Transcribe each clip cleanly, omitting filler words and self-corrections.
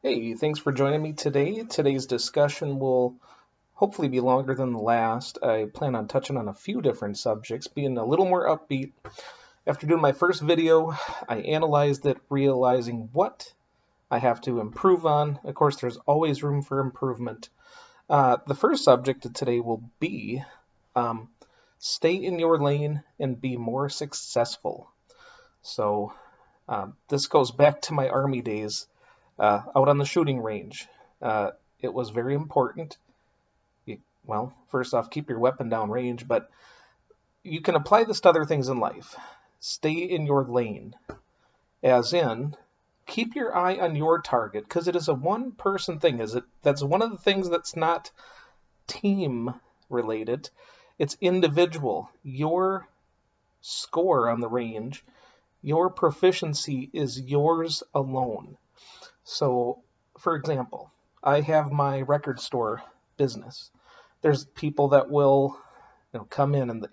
Hey, thanks for joining me today. Today's discussion will hopefully be longer than the last. I plan on touching on a few different subjects, being a little more upbeat. After doing my first video, I analyzed it, realizing what I have to improve on. Of course, there's always room for improvement. The first subject of today will be um, stay in your lane and be more successful. So, this goes back to my Army days out on the shooting range. It was very important. Well, first off, keep your weapon down range, but you can apply this to other things in life. Stay in your lane, as in, keep your eye on your target, because it is a one-person thing. That's one of the things that's not team related. It's individual. Your score on the range, your proficiency is yours alone. So, for example, I have my record store business. There's people that will, come in and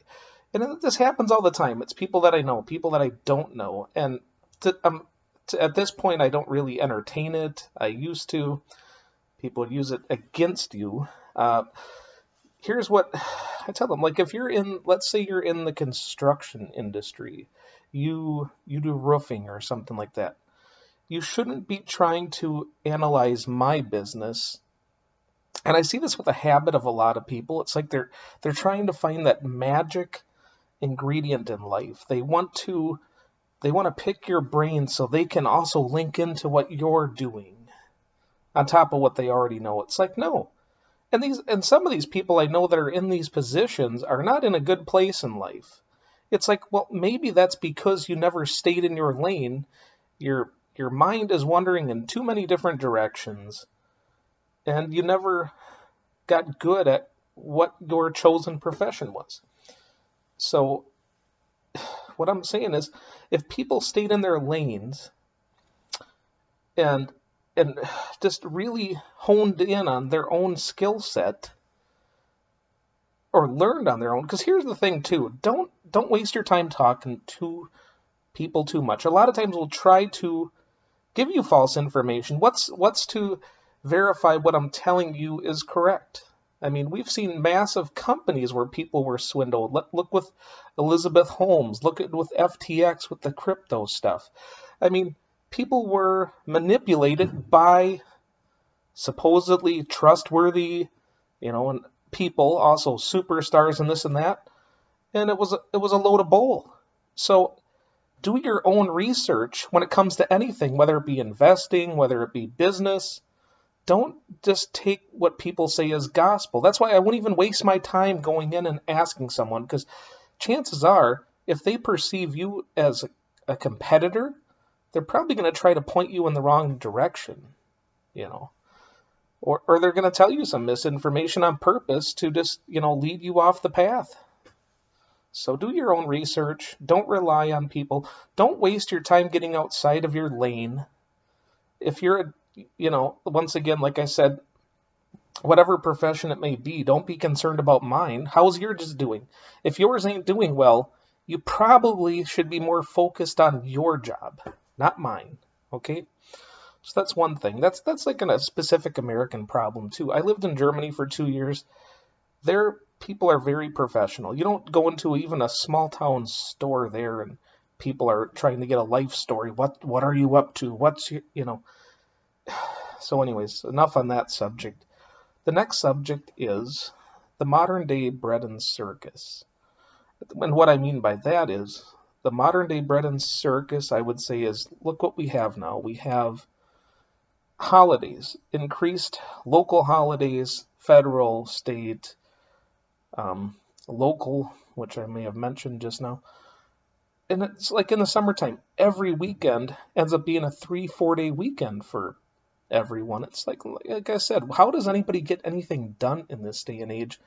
this happens all the time. It's people that I know, people that I don't know, and at this point, I don't really entertain it. I used to. People use it against you. Here's what I tell them: like if you're in, let's say you're in the construction industry, you do roofing or something like that. You shouldn't be trying to analyze my business. And I see this with a habit of a lot of people. It's like they're trying to find that magic ingredient in life. They want to pick your brain so they can also link into what you're doing on top of what they already know. It's like no. And some of these people I know that are in these positions are not in a good place in life. It's like, well, maybe that's because you never stayed in your lane. Your mind is wandering in too many different directions, and you never got good at what your chosen profession was. So, what I'm saying is, if people stayed in their lanes and just really honed in on their own skill set or learned on their own, because here's the thing too, don't waste your time talking to people too much. A lot of times we'll try to give you false information. What's to verify what I'm telling you is correct? I mean, we've seen massive companies where people were swindled. Look with Elizabeth Holmes. Look at with FTX with the crypto stuff. I mean, people were manipulated by supposedly trustworthy, and people, also superstars and this and that, and it was a load of bull. So do your own research when it comes to anything, whether it be investing, whether it be business. Don't just take what people say as gospel. That's why I wouldn't even waste my time going in and asking someone, because chances are, if they perceive you as a competitor, they're probably going to try to point you in the wrong direction, or they're going to tell you some misinformation on purpose to just, lead you off the path. So do your own research. Don't rely on people. Don't waste your time getting outside of your lane. If you're, once again, like I said, whatever profession it may be, don't be concerned about mine. How's yours doing? If yours ain't doing well, you probably should be more focused on your job, not mine. Okay? So that's one thing. That's like a specific American problem too. I lived in Germany for 2 years. Their people are very professional. You don't go into even a small town store there and people are trying to get a life story. What are you up to? What's your. So anyways, enough on that subject. The next subject is the modern day bread and circus. And what I mean by that is the modern day bread and circus, I would say, is look what we have now. We have holidays, increased local holidays, federal, state, local, which I may have mentioned just now. And it's like in the summertime, every weekend ends up being a 3-4 day weekend for everyone. It's like I said, how does anybody get anything done in this day and age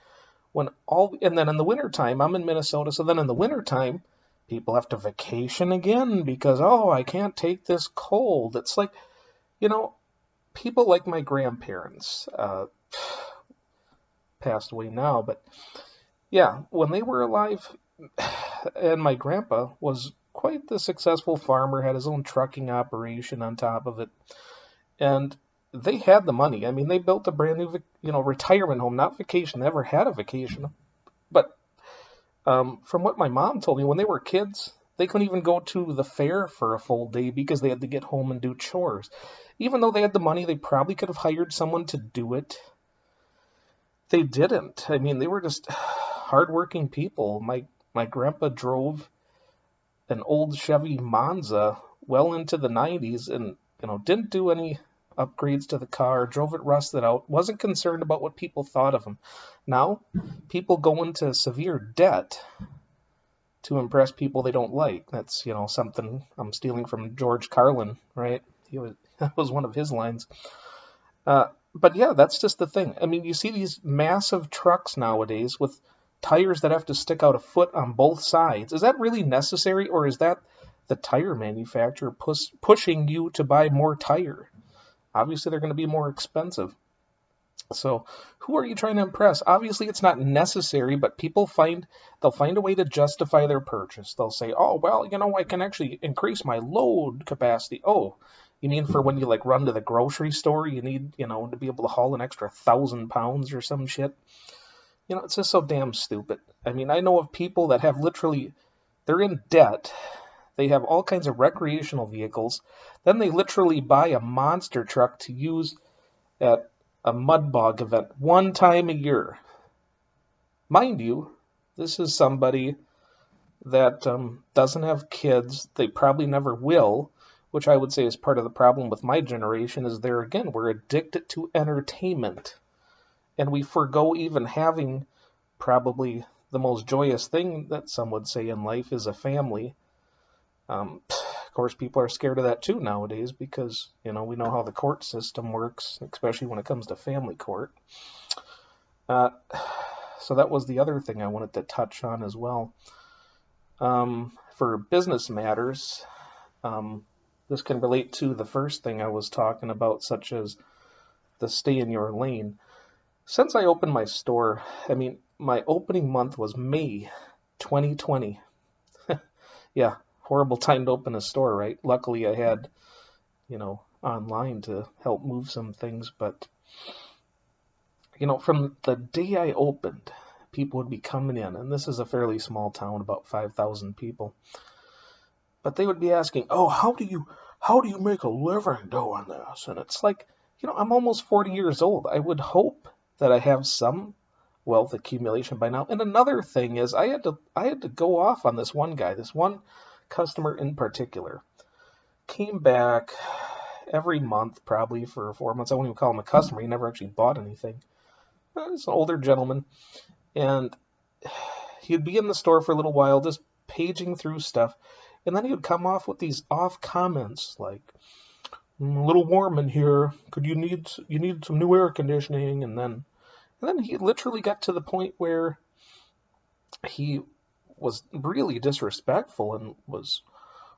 and then in the wintertime, I'm in Minnesota, so then in the wintertime, people have to vacation again because, I can't take this cold. It's like, people like my grandparents, passed away now, but yeah, when they were alive, and my grandpa was quite the successful farmer, had his own trucking operation on top of it, and they had the money. I mean, they built a brand new, retirement home, not vacation. They never had a vacation. But from what my mom told me, when they were kids, they couldn't even go to the fair for a full day because they had to get home and do chores. Even though they had the money, they probably could have hired someone to do it. They didn't. I mean, they were just hardworking people. My grandpa drove an old Chevy Monza well into the 90s and, didn't do any upgrades to the car, drove it rusted out, wasn't concerned about what people thought of him. Now, people go into severe debt to impress people they don't like. That's, something I'm stealing from George Carlin, right? That was one of his lines. But yeah, that's just the thing. I mean, you see these massive trucks nowadays with tires that have to stick out a foot on both sides. Is that really necessary, or is that the tire manufacturer pushing you to buy more tire? Obviously, they're going to be more expensive. So, who are you trying to impress? Obviously, it's not necessary, but they'll find a way to justify their purchase. They'll say, "Oh, well, I can actually increase my load capacity." Oh, you mean for when you run to the grocery store, you need, to be able to haul an extra 1,000 pounds or some shit? It's just so damn stupid. I mean, I know of people that have they're in debt. They have all kinds of recreational vehicles. Then they literally buy a monster truck to use at a mud bog event one time a year. Mind you, this is somebody that doesn't have kids. They probably never will, which I would say is part of the problem with my generation, is we're addicted to entertainment. And we forgo even having probably the most joyous thing that some would say in life is a family. Of course, people are scared of that too nowadays because, we know how the court system works, especially when it comes to family court. So that was the other thing I wanted to touch on as well. For business matters, this can relate to the first thing I was talking about, such as the stay in your lane. Since I opened my store, I mean, my opening month was May 2020. Yeah, horrible time to open a store, right? Luckily, I had, online to help move some things. But, from the day I opened, people would be coming in. And this is a fairly small town, about 5,000 people. But they would be asking, "Oh, how do you make a living doing this?" And it's like, I'm almost 40 years old. I would hope that I have some wealth accumulation by now. And another thing is I had to go off on this one guy, this one customer in particular. Came back every month probably for 4 months. I won't even call him a customer. He never actually bought anything. He's an older gentleman. And he'd be in the store for a little while just paging through stuff. And then he would come off with these off comments like, "A little warm in here. You need some new air conditioning." And then he literally got to the point where he was really disrespectful and was,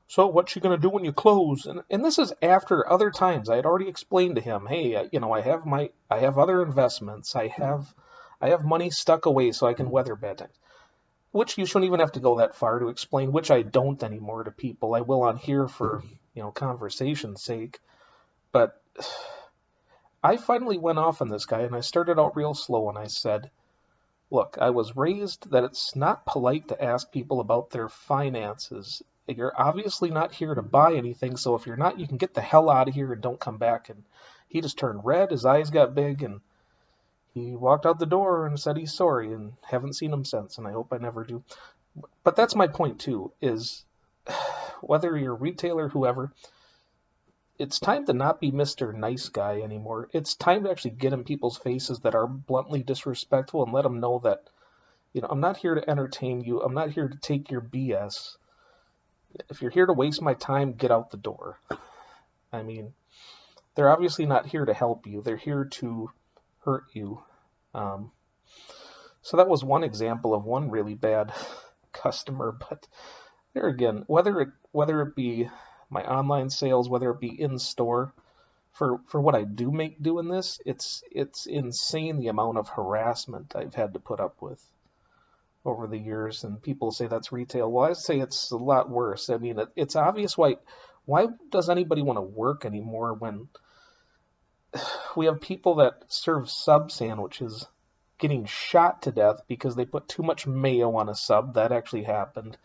"So what you gonna do when you close?" And this is after other times I had already explained to him, "Hey, I have other investments. I have money stuck away so I can weather bad times." Which you shouldn't even have to go that far to explain, which I don't anymore to people. I will on here for, conversation's sake. But I finally went off on this guy, and I started out real slow, and I said, "Look, I was raised that it's not polite to ask people about their finances. You're obviously not here to buy anything, so if you're not, you can get the hell out of here and don't come back." And he just turned red, his eyes got big, and he walked out the door and said he's sorry, and haven't seen him since, and I hope I never do. But that's my point too, is whether you're a retailer, whoever, it's time to not be Mr. Nice Guy anymore. It's time to actually get in people's faces that are bluntly disrespectful and let them know that, I'm not here to entertain you. I'm not here to take your BS. If you're here to waste my time, get out the door. I mean, they're obviously not here to help you. They're here to hurt you. So that was one example of one really bad customer. But there again, whether it be my online sales, whether it be in store, for what I do make doing this, it's insane the amount of harassment I've had to put up with over the years. And people say that's retail. Well, I say it's a lot worse. I mean, it's obvious why does anybody want to work anymore when we have people that serve sub sandwiches getting shot to death because they put too much mayo on a sub. That actually happened.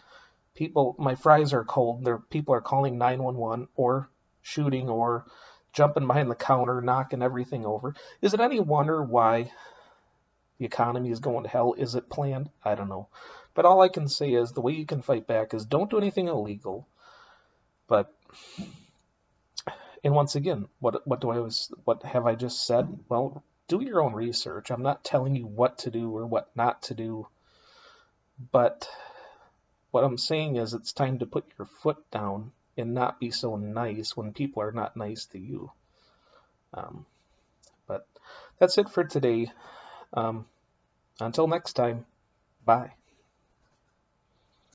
People, my fries are cold. People are calling 911 or shooting or jumping behind the counter, knocking everything over. Is it any wonder why the economy is going to hell? Is it planned? I don't know. But all I can say is the way you can fight back is don't do anything illegal. But and once again, what have I just said? Well, do your own research. I'm not telling you what to do or what not to do, but what I'm saying is it's time to put your foot down and not be so nice when people are not nice to you. But that's it for today. Until next time, bye.